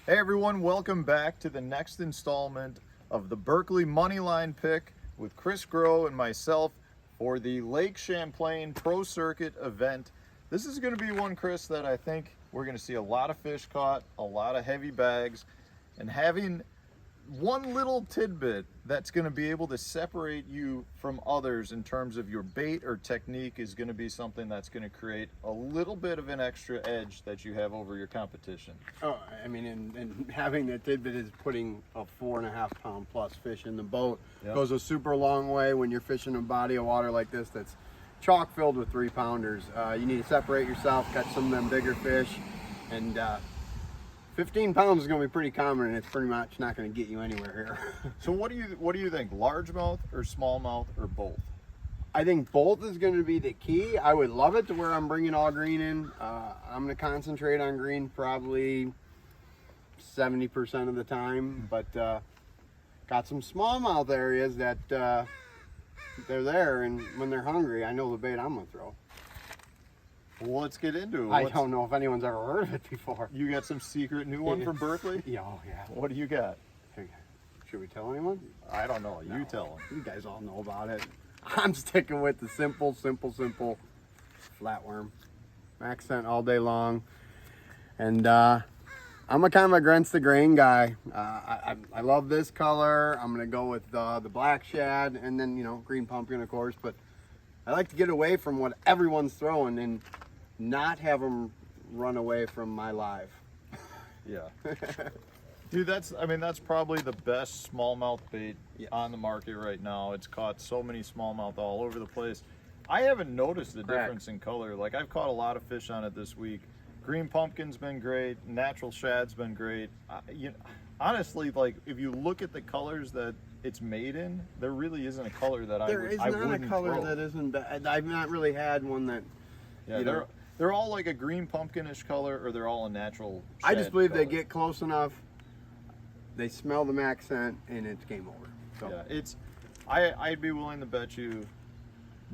Hey everyone, welcome back to the next installment of the Berkeley Moneyline Pick with Chris Groh and myself for the Lake Champlain Pro Circuit event. This is going to be one, Chris, that I think we're going to see a lot of fish caught, a lot of heavy bags, and having one little tidbit that's going to be able to separate you from others in terms of your bait or technique is going to be something that's going to create a little bit of an extra edge that you have over your competition. Oh, I mean, and having that tidbit is putting a 4.5 pound plus fish in the boat. Yep. Goes a super long way when you're fishing a body of water like this that's chock filled with 3-pounders. You need to separate yourself, catch some of them bigger fish, and 15 pounds is going to be pretty common, and it's pretty much not going to get you anywhere here. So what do you think, largemouth or smallmouth or both? I think both is going to be the key. I would love it to where I'm bringing all green in. I'm going to concentrate on green probably 70% of the time, but got some smallmouth areas that they're there, and when they're hungry, I know the bait I'm going to throw. Well, let's get into it. I don't know if anyone's ever heard of it before. You got some secret new one from Berkeley? Yeah, oh yeah. What do you got? Should we tell anyone? I don't know. You tell them. You guys all know about it. I'm sticking with the simple flatworm. Accent all day long. And I'm a kind of against the grain guy. I love this color. I'm gonna go with the black shad, and then green pumpkin, of course. But I like to get away from what everyone's throwing and not have them run away from my live. Yeah. Dude, that's probably the best smallmouth bait on the market right now. It's caught so many smallmouth all over the place. I haven't noticed the difference in color. Like, I've caught a lot of fish on it this week. Green pumpkin's been great. Natural shad's been great. Honestly, like, if you look at the colors that it's made in, there really isn't a color that I wouldn't throw. That isn't bad. I've not really had one that. Yeah, they're all like a green pumpkinish color, or they're all a natural shad I just believe color. they get close enough, they smell the accent, and it's game over. So. Yeah, I'd be willing to bet you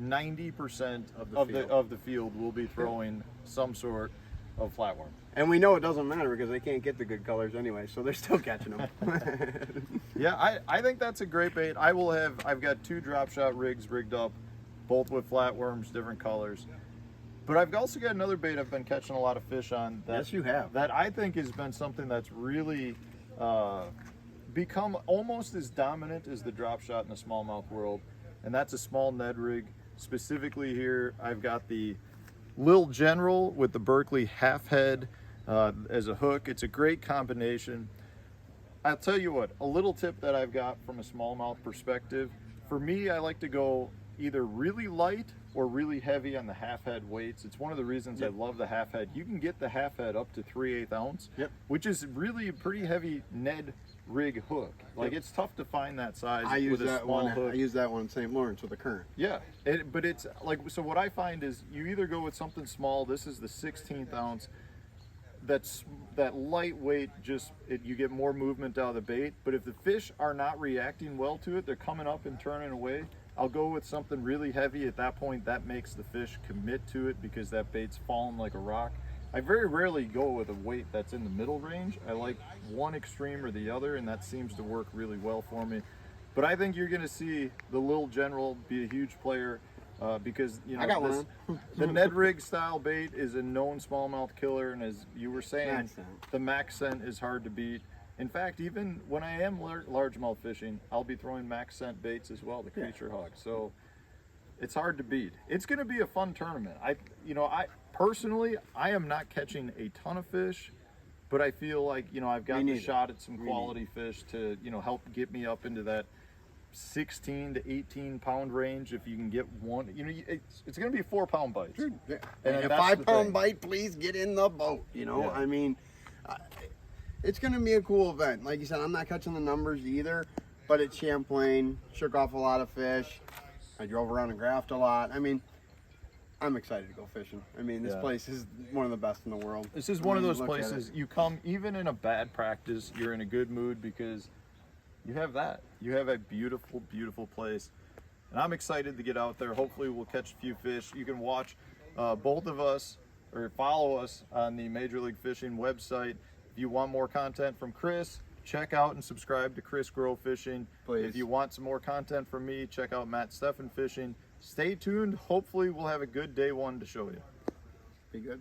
90% of the field will be throwing some sort of flatworm. And we know it doesn't matter because they can't get the good colors anyway, so they're still catching them. Yeah, I think that's a great bait. I've got 2 drop shot rigs rigged up, both with flatworms, different colors. But I've also got another bait I've been catching a lot of fish on. Yes, you have. That I think has been something that's really become almost as dominant as the drop shot in the smallmouth world, and that's a small Ned rig. Specifically here, I've got the Lil General with the Berkeley half head as a hook. It's a great combination. I'll tell you what, a little tip that I've got from a smallmouth perspective, for me, I like to go either really light or really heavy on the half head weights. It's one of the reasons I love the half head. You can get the half head up to 3/8 ounce, which is really a pretty heavy Ned rig hook. Like, it's tough to find that size with a small hook. I use that one in St. Lawrence with a current. Yeah, but it's like, so what I find is you either go with something small. This is the 16th ounce. That lightweight, you get more movement out of the bait. But if the fish are not reacting well to it, they're coming up and turning away, I'll go with something really heavy. At that point, that makes the fish commit to it because that bait's falling like a rock. I very rarely go with a weight that's in the middle range. I like one extreme or the other, and that seems to work really well for me. But I think you're going to see the Lil General be a huge player because the Ned rig style bait is a known smallmouth killer, and as you were saying, the mac scent is hard to beat. In fact, even when I am largemouth fishing, I'll be throwing max scent baits as well, the creature hog. So it's hard to beat. It's going to be a fun tournament. I personally, I am not catching a ton of fish, but I feel like I've got the shot at some quality fish to help get me up into that 16 to 18 pound range. If you can get one, it's going to be 4-pound bites. Sure. Yeah. And a 5-pound bite, please get in the boat. I mean. It's going to be a cool event. Like you said, I'm not catching the numbers either, but it's Champlain, shook off a lot of fish. I drove around and graphed a lot. I mean, I'm excited to go fishing. I mean, this place is one of the best in the world. This is one of those places you come, even in a bad practice, you're in a good mood because you have that. You have a beautiful, beautiful place. And I'm excited to get out there. Hopefully we'll catch a few fish. You can watch both of us or follow us on the Major League Fishing website, If you want more content from Chris, check out and subscribe to Chris Grow Fishing. Please. If you want some more content from me, check out Matt Steffen Fishing. Stay tuned. Hopefully we'll have a good day one to show you. Be good.